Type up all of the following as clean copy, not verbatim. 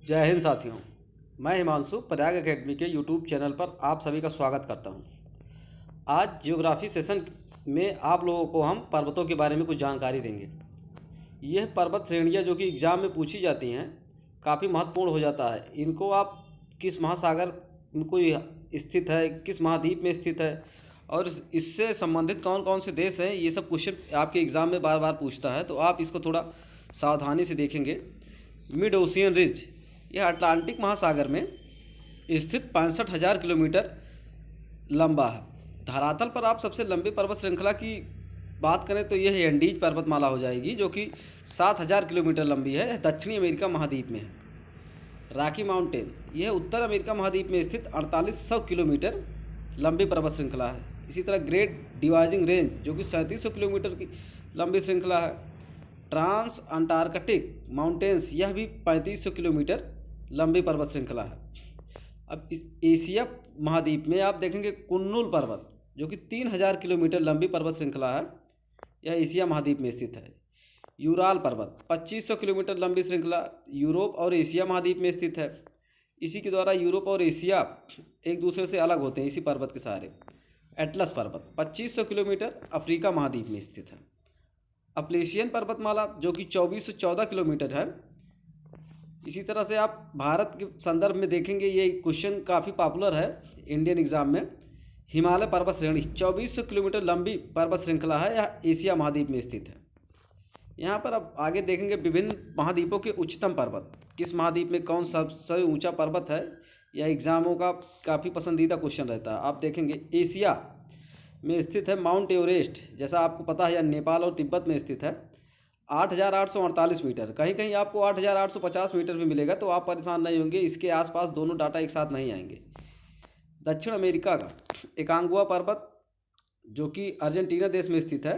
जय हिंद साथियों। मैं हिमांशु प्रयाग एकेडमी के यूट्यूब चैनल पर आप सभी का स्वागत करता हूं। आज जियोग्राफी सेशन में आप लोगों को हम पर्वतों के बारे में कुछ जानकारी देंगे। यह पर्वत श्रेणियां जो कि एग्ज़ाम में पूछी जाती हैं, काफ़ी महत्वपूर्ण हो जाता है। इनको आप किस महासागर में कोई स्थित है, किस महाद्वीप में स्थित है और इससे संबंधित कौन कौन से देश हैं, ये सब क्वेश्चन आपके एग्ज़ाम में बार बार पूछता है, तो आप इसको थोड़ा सावधानी से देखेंगे। मिड ओशियन रिज, यह अटलांटिक महासागर में स्थित 65,000 किलोमीटर लंबा है। धरातल पर आप सबसे लंबी पर्वत श्रृंखला की बात करें तो यह एंडीज पर्वतमाला हो जाएगी, जो कि 7,000 किलोमीटर लंबी है। दक्षिणी अमेरिका महाद्वीप में है। रॉकी माउंटेन, यह उत्तर अमेरिका महाद्वीप में स्थित 4800 किलोमीटर लंबी पर्वत श्रृंखला है। इसी तरह ग्रेट डिवाइजिंग रेंज, जो कि 3700 किलोमीटर की लंबी श्रृंखला है। ट्रांस अंटार्कटिक माउंटेन्स, यह भी 3500 किलोमीटर लंबी पर्वत श्रृंखला है। अब इस एशिया महाद्वीप में आप देखेंगे कुन्नुल पर्वत, जो कि 3000 किलोमीटर लंबी पर्वत श्रृंखला है। यह एशिया महाद्वीप में स्थित है। यूराल पर्वत 2500 किलोमीटर लंबी श्रृंखला यूरोप और एशिया महाद्वीप में स्थित है। इसी के द्वारा यूरोप और एशिया एक दूसरे से अलग होते हैं, इसी पर्वत के सहारे। एटलस पर्वत 2500 किलोमीटर अफ्रीका महाद्वीप में स्थित है। अपलेशियन पर्वतमाला, जो कि 2414 किलोमीटर है। इसी तरह से आप भारत के संदर्भ में देखेंगे, ये क्वेश्चन काफ़ी पॉपुलर है इंडियन एग्जाम में। हिमालय पर्वत श्रेणी 2400 किलोमीटर लंबी पर्वत श्रृंखला है। यह एशिया महाद्वीप में स्थित है। यहाँ पर अब आगे देखेंगे विभिन्न महाद्वीपों के उच्चतम पर्वत, किस महाद्वीप में कौन सबसे ऊंचा पर्वत है। यह एग्जामों का काफ़ी पसंदीदा क्वेश्चन रहता है। आप देखेंगे एशिया में स्थित है माउंट एवरेस्ट, जैसा आपको पता है। यह नेपाल और तिब्बत में स्थित है। 8,848 मीटर, कहीं कहीं आपको 8,850 मीटर भी मिलेगा, तो आप परेशान नहीं होंगे। इसके आसपास दोनों डाटा एक साथ नहीं आएंगे। दक्षिण अमेरिका का एकांगुआ पर्वत, जो कि अर्जेंटीना देश में स्थित है,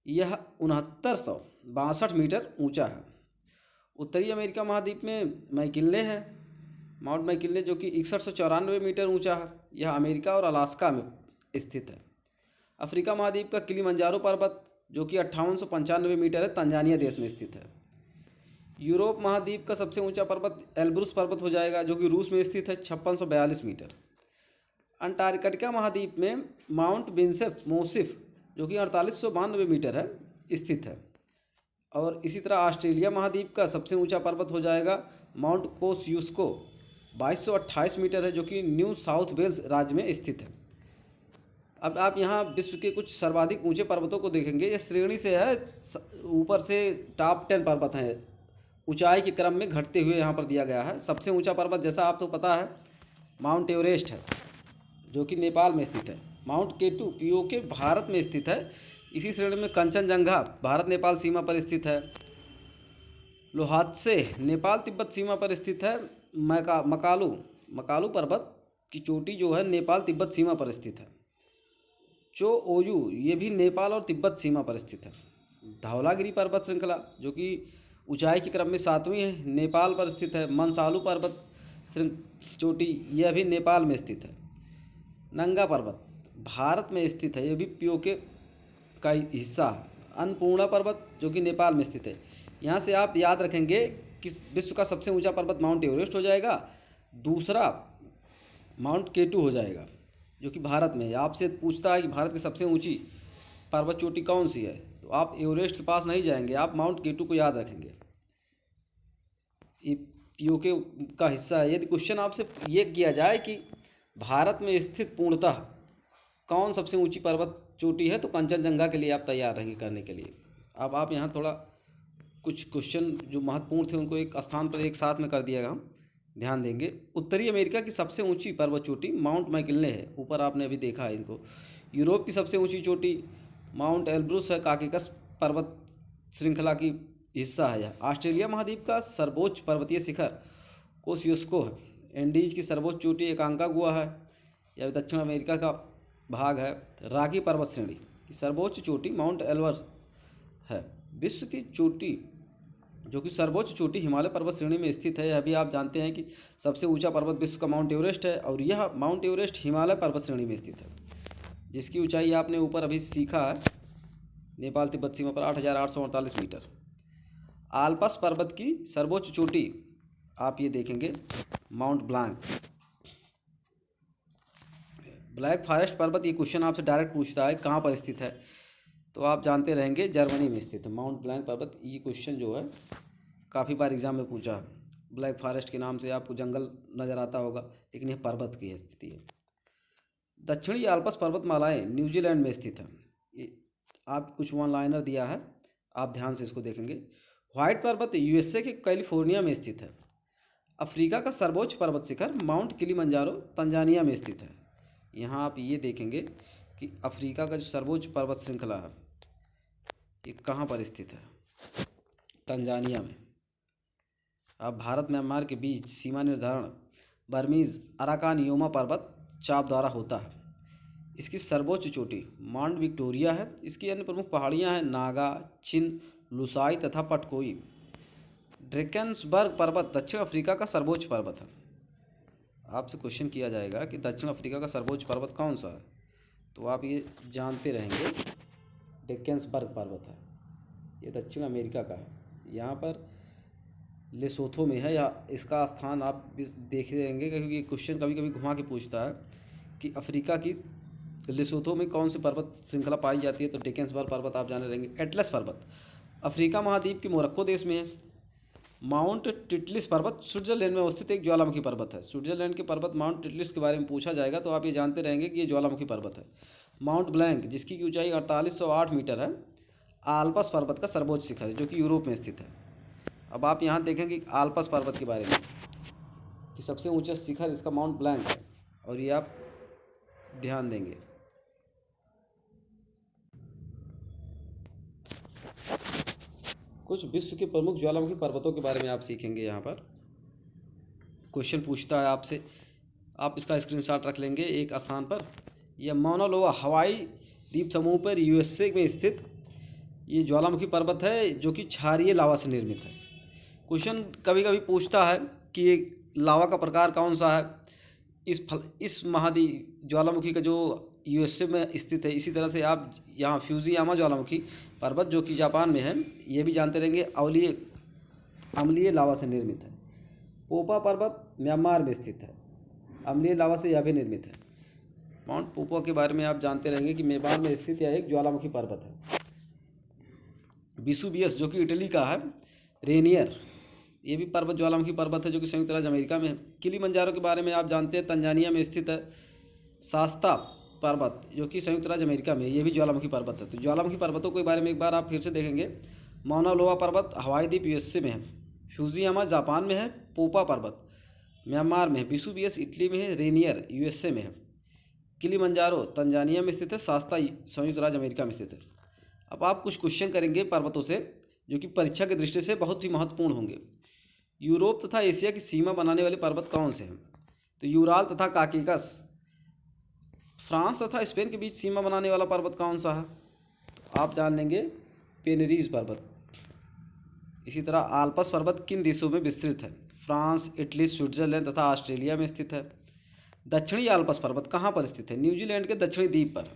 यह 6962 मीटर ऊंचा है। उत्तरी अमेरिका महाद्वीप में मैकिन्ले है, माउंट मैकिन्ले, जो कि 6194 मीटर ऊंचा है। यह अमेरिका और अलास्का में स्थित है। अफ्रीका महाद्वीप का किलिमंजारो पर्वत, जो कि 5895 मीटर है, तंजानिया देश में स्थित है। यूरोप महाद्वीप का सबसे ऊंचा पर्वत एल्ब्रुस पर्वत हो जाएगा, जो कि रूस में स्थित है, 5642 मीटर। अंटार्कटिका महाद्वीप में माउंट विंसेफ मोसिफ, जो कि 4892 मीटर है, स्थित है। और इसी तरह ऑस्ट्रेलिया महाद्वीप का सबसे ऊंचा पर्वत हो जाएगा माउंट कोस्युस्को, 2228 मीटर है, जो कि न्यू साउथ वेल्स राज्य में स्थित है। अब आप यहाँ विश्व के कुछ सर्वाधिक ऊंचे पर्वतों को देखेंगे। ये श्रेणी से है, ऊपर से टॉप 10 पर्वत हैं, ऊंचाई के क्रम में घटते हुए यहाँ पर दिया गया है। सबसे ऊंचा पर्वत, जैसा आपको पता है, माउंट एवरेस्ट है, जो कि नेपाल में स्थित है। माउंट केटू पीओके भारत में स्थित है। इसी श्रेणी में कंचनजंगा भारत नेपाल सीमा पर स्थित है। लोहात्से नेपाल तिब्बत सीमा पर स्थित है। मकालू पर्वत की चोटी जो है, नेपाल तिब्बत सीमा पर स्थित है। चो ओयू, ये भी नेपाल और तिब्बत सीमा पर स्थित है। धौलागिरी पर्वत श्रृंखला, जो कि ऊंचाई के क्रम में 7वीं है, नेपाल पर स्थित है। मनसालू पर्वत चोटी, यह भी नेपाल में स्थित है। नंगा पर्वत भारत में स्थित है, यह भी पीओके का हिस्सा है। अन्नपूर्णा पर्वत, जो कि नेपाल में स्थित है। यहाँ से आप याद रखेंगे कि विश्व का सबसे ऊंचा पर्वत माउंट एवरेस्ट हो जाएगा, दूसरा माउंट केटू हो जाएगा, जो कि भारत में है। आपसे पूछता है कि भारत की सबसे ऊंची पर्वत चोटी कौन सी है, तो आप एवरेस्ट के पास नहीं जाएंगे, आप माउंट केटू को याद रखेंगे। ये पीओके का हिस्सा है। यदि क्वेश्चन आपसे ये किया जाए कि भारत में स्थित पूर्णतः कौन सबसे ऊंची पर्वत चोटी है, तो कंचनजंगा के लिए आप तैयार रहेंगे करने के लिए। अब आप यहाँ थोड़ा कुछ क्वेश्चन जो महत्वपूर्ण थे उनको एक स्थान पर एक साथ में कर दिएगा, हम ध्यान देंगे। उत्तरी अमेरिका की सबसे ऊंची पर्वत चोटी माउंट मैकिन्ले है, ऊपर आपने अभी देखा है इनको। यूरोप की सबसे ऊंची चोटी माउंट एल्ब्रुस है, काकेकस पर्वत श्रृंखला की हिस्सा है यह। ऑस्ट्रेलिया महाद्वीप का सर्वोच्च पर्वतीय शिखर कोसियुस्को है। एंडीज की सर्वोच्च चोटी एकांकागुआ है, यह दक्षिण अमेरिका का भाग है। रॉकी पर्वत श्रेणी की सर्वोच्च चोटी माउंट एल्ब्रस है। विश्व की चोटी, जो कि सर्वोच्च चोटी हिमालय पर्वत श्रेणी में स्थित है। यह भी आप जानते हैं कि सबसे ऊंचा पर्वत विश्व का माउंट एवरेस्ट है, और यह माउंट एवरेस्ट हिमालय पर्वत श्रेणी में स्थित है, जिसकी ऊंचाई आपने ऊपर अभी सीखा है, नेपाल तिब्बत सीमा पर 8,848 मीटर। आल्पस पर्वत की सर्वोच्च चोटी आप ये देखेंगे माउंट ब्लैंक। ब्लैक फॉरेस्ट पर्वत, ये क्वेश्चन आपसे डायरेक्ट पूछता है कहाँ पर स्थित है, तो आप जानते रहेंगे जर्मनी में स्थित है माउंट ब्लैंक पर्वत। ये क्वेश्चन जो है काफ़ी बार एग्जाम में पूछा है। ब्लैक फॉरेस्ट के नाम से आपको जंगल नज़र आता होगा, लेकिन यह पर्वत की स्थिति है। दक्षिणी आल्प्स पर्वतमालाएं न्यूजीलैंड में स्थित है। ये आप कुछ वन लाइनर दिया है, आप ध्यान से इसको देखेंगे। व्हाइट पर्वत यूएसए के कैलिफोर्निया में स्थित है। अफ्रीका का सर्वोच्च पर्वत शिखर माउंट किलिमंजारो तंजानिया में स्थित है। यहाँ आप ये देखेंगे कि अफ्रीका का जो सर्वोच्च पर्वत श्रृंखला है ये कहाँ पर स्थित है, तंजानिया में। अब भारत म्यांमार के बीच सीमा निर्धारण बर्मीज अराकान योमा पर्वत चाप द्वारा होता है। इसकी सर्वोच्च चोटी माउंट विक्टोरिया है। इसकी अन्य प्रमुख पहाड़ियाँ हैं नागा, चिन, लुसाई तथा पटकोई। ड्रेकेंसबर्ग पर्वत दक्षिण अफ्रीका का सर्वोच्च पर्वत है। आपसे क्वेश्चन किया जाएगा कि दक्षिण अफ्रीका का सर्वोच्च पर्वत कौन सा है, तो आप ये जानते रहेंगे ड्रेकेंसबर्ग पर्वत है। ये दक्षिण अमेरिका का है। यहाँ पर लेसोथो में है, या इसका स्थान आप भी देखे रहेंगे क्योंकि क्वेश्चन कभी कभी घुमा के पूछता है कि अफ्रीका की लेसोथो में कौन सी पर्वत श्रृंखला पाई जाती है, तो ड्रेकेंसबर्ग पर्वत आप जाने रहेंगे। एटलस पर्वत अफ्रीका महाद्वीप के मोरक्को देश में है। माउंट टिटलिस पर्वत स्विट्जरलैंड में अवस्थित एक ज्वालामुखी पर्वत है। स्विट्जरलैंड के पर्वत माउंट टिटलिस के बारे में पूछा जाएगा तो आप ये जानते रहेंगे कि ये ज्वालामुखी पर्वत है। माउंट ब्लैंक जिसकी की ऊंचाई 4808 मीटर है, आल्पस पर्वत का सर्वोच्च शिखर है जो कि यूरोप में स्थित है। अब आप यहाँ देखेंगे आल्पस पर्वत के बारे में कि सबसे ऊंचा शिखर इसका माउंट ब्लैंक है, और ये आप ध्यान देंगे। कुछ विश्व के प्रमुख ज्वालामुखी पर्वतों के बारे में आप सीखेंगे। यहाँ पर क्वेश्चन पूछता है आपसे, आप इसका स्क्रीनशॉट रख लेंगे एक स्थान पर। यह माउना लोआ हवाई द्वीप समूह पर यूएसए में स्थित ये ज्वालामुखी पर्वत है जो कि क्षारीय लावा से निर्मित है। क्वेश्चन कभी कभी पूछता है कि ये लावा का प्रकार कौन सा है। इस महाद्वीप ज्वालामुखी का जो यूएसए में स्थित है, इसी तरह से आप यहाँ फ्यूजियामा ज्वालामुखी पर्वत जो कि जापान में है, ये भी जानते रहेंगे अम्लीय लावा से निर्मित है। पोपा पर्वत म्यांमार में स्थित है, अम्लीय लावा से यह भी निर्मित है। माउंट पोपा के बारे में आप जानते रहेंगे कि म्यांमार में स्थित यह एक ज्वालामुखी पर्वत है। विसुवियस जो कि इटली का है। रेनियर ये भी पर्वत ज्वालामुखी पर्वत है जो कि संयुक्त राज्य अमेरिका में है। किलिमंजारो के बारे में आप जानते हैं तंजानिया में स्थित है। शास्ता पर्वत जो कि संयुक्त राज्य अमेरिका में है, ये भी ज्वालामुखी पर्वत है। तो ज्वालामुखी पर्वतों के बारे में एक बार आप फिर से देखेंगे। माउना लोआ पर्वत हवाई द्वीप यूएसए में है। फ्यूजियामा जापान में है। पोपा पर्वत म्यांमार में है। विसुवियस इटली में है। रेनियर यूएसए में है। किलिमंजारो तंजानिया में स्थित है। शास्ता संयुक्त राज्य अमेरिका में स्थित है। अब आप कुछ क्वेश्चन करेंगे पर्वतों से जो कि परीक्षा की दृष्टि से बहुत ही महत्वपूर्ण होंगे। यूरोप तथा एशिया की सीमा बनाने वाले पर्वत कौन से हैं, तो यूराल तथा काकेकस। फ्रांस तथा स्पेन के बीच सीमा बनाने वाला पर्वत कौन सा है, तो आप जान लेंगे पेनरीज पर्वत। इसी तरह आल्पस पर्वत किन देशों में विस्तृत है, फ्रांस, इटली, स्विट्जरलैंड तथा ऑस्ट्रेलिया में स्थित है। दक्षिणी आल्पस पर्वत कहाँ पर स्थित है, न्यूजीलैंड के दक्षिणी द्वीप पर।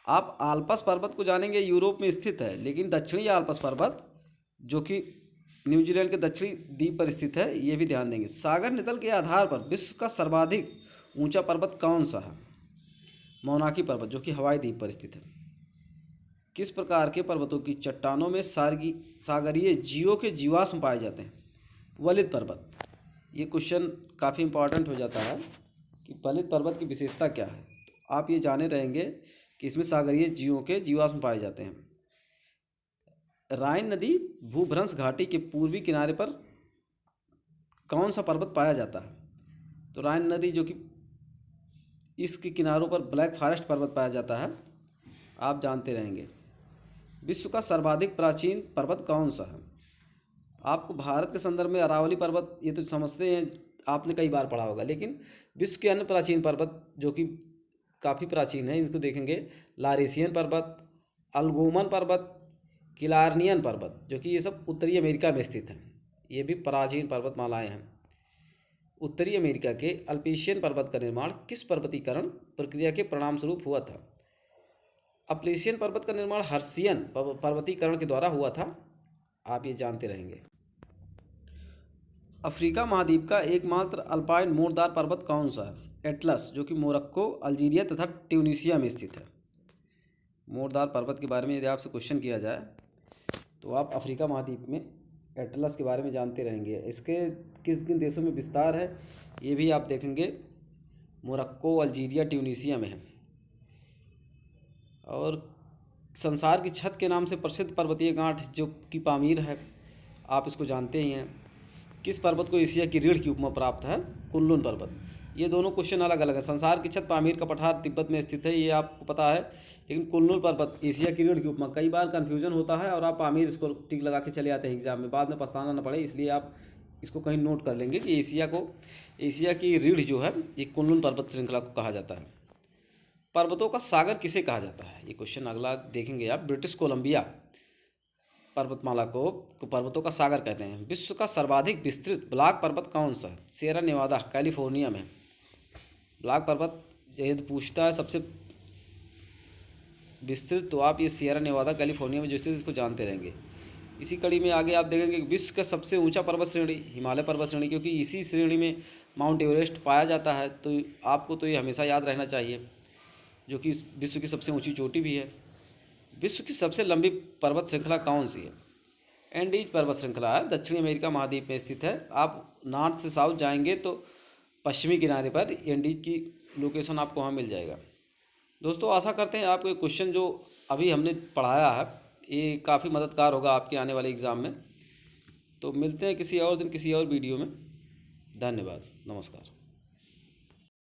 आप आल्पस पर्वत को जानेंगे यूरोप में स्थित है, लेकिन दक्षिणी आल्पस पर्वत जो कि न्यूजीलैंड के दक्षिणी द्वीप पर स्थित है, ये भी ध्यान देंगे। सागर नितल के आधार पर विश्व का सर्वाधिक ऊंचा पर्वत कौन सा है, मौनाकी पर्वत जो कि हवाई द्वीप पर स्थित है। किस प्रकार के पर्वतों की चट्टानों में सागरीय जीवों के जीवाश्म पाए जाते हैं, वलित पर्वत। ये क्वेश्चन काफ़ी इंपॉर्टेंट हो जाता है कि वलित पर्वत की विशेषता क्या है, तो आप ये जाने रहेंगे कि इसमें सागरीय जीवों के जीवाश्म पाए जाते हैं। राइन नदी भूभ्रंश घाटी के पूर्वी किनारे पर कौन सा पर्वत पाया जाता है, तो राइन नदी जो कि इसके किनारों पर ब्लैक फॉरेस्ट पर्वत पाया जाता है, आप जानते रहेंगे। विश्व का सर्वाधिक प्राचीन पर्वत कौन सा है, आपको भारत के संदर्भ में अरावली पर्वत ये तो समझते हैं, आपने कई बार पढ़ा होगा, लेकिन विश्व के अन्य प्राचीन पर्वत जो कि काफ़ी प्राचीन है इसको देखेंगे। लारेसियन पर्वत, अल्गोमन पर्वत, किलार्नियन पर्वत जो कि ये सब उत्तरी अमेरिका में स्थित हैं, ये भी प्राचीन पर्वतमालाएं हैं। उत्तरी अमेरिका के अल्पेशियन पर्वत का निर्माण किस पर्वतीकरण प्रक्रिया के परिणाम स्वरूप हुआ था, अप्लेशियन पर्वत का निर्माण हर्सियन पर्वतीकरण के द्वारा हुआ था, आप ये जानते रहेंगे। अफ्रीका महाद्वीप का एकमात्र अल्पाइन मोड़दार पर्वत कौन सा है? एटलस, जो कि मोरक्को, अल्जीरिया तथा ट्यूनीशिया में स्थित है। मोड़दार पर्वत के बारे में यदि आपसे क्वेश्चन किया जाए तो आप अफ्रीका महाद्वीप में एटलस के बारे में जानते रहेंगे। इसके किन किन देशों में विस्तार है ये भी आप देखेंगे। मोरक्को, अल्जीरिया, ट्यूनीशिया में है। और संसार की छत के नाम से प्रसिद्ध पर्वतीय गांठ जो कि पामीर है, आप इसको जानते ही हैं। किस पर्वत को एशिया की रीढ़ की उपमा प्राप्त है? कुनलुन पर्वत। ये दोनों क्वेश्चन अलग अलग है। संसार की छत पामीर का पठार तिब्बत में स्थित है, ये आपको पता है, लेकिन कुनलुन पर्वत एशिया की रीढ़ की उपमा, कई बार कन्फ्यूजन होता है और आप पामीर इसको टिक लगा के चले आते हैं एग्जाम में, बाद में पछताना न पड़े, इसलिए आप इसको कहीं नोट कर लेंगे कि एशिया की रीढ़ जो है ये कुनलुन पर्वत श्रृंखला को कहा जाता है। पर्वतों का सागर किसे कहा जाता है? ये क्वेश्चन अगला देखेंगे आप। ब्रिटिश कोलंबिया पर्वतमाला को पर्वतों का सागर कहते हैं। विश्व का सर्वाधिक विस्तृत ब्लॉक पर्वत कौन सा है? सिएरा नेवादा, कैलिफोर्निया में। ब्लॉक पर्वत यदि पूछता है सबसे विस्तृत, तो आप ये सिएरा नेवादा कैलिफोर्निया में जो स्थित, इसको जानते रहेंगे। इसी कड़ी में आगे आप देखेंगे विश्व का सबसे ऊंचा पर्वत श्रेणी हिमालय पर्वत श्रेणी, क्योंकि इसी श्रेणी में माउंट एवरेस्ट पाया जाता है। तो आपको तो ये हमेशा याद रहना चाहिए, जो कि विश्व की सबसे ऊंची चोटी भी है। विश्व की सबसे लंबी पर्वत श्रृंखला कौन सी है? एंडीज पर्वत श्रृंखला है, दक्षिणी अमेरिका महाद्वीप में स्थित है। आप नॉर्थ से साउथ जाएंगे तो पश्चिमी किनारे पर एंडीज की लोकेशन आपको वहाँ मिल जाएगा। दोस्तों, आशा करते हैं आपको क्वेश्चन जो अभी हमने पढ़ाया है ये काफ़ी मददगार होगा आपके आने वाले एग्ज़ाम में। तो मिलते हैं किसी और दिन किसी और वीडियो में। धन्यवाद, नमस्कार।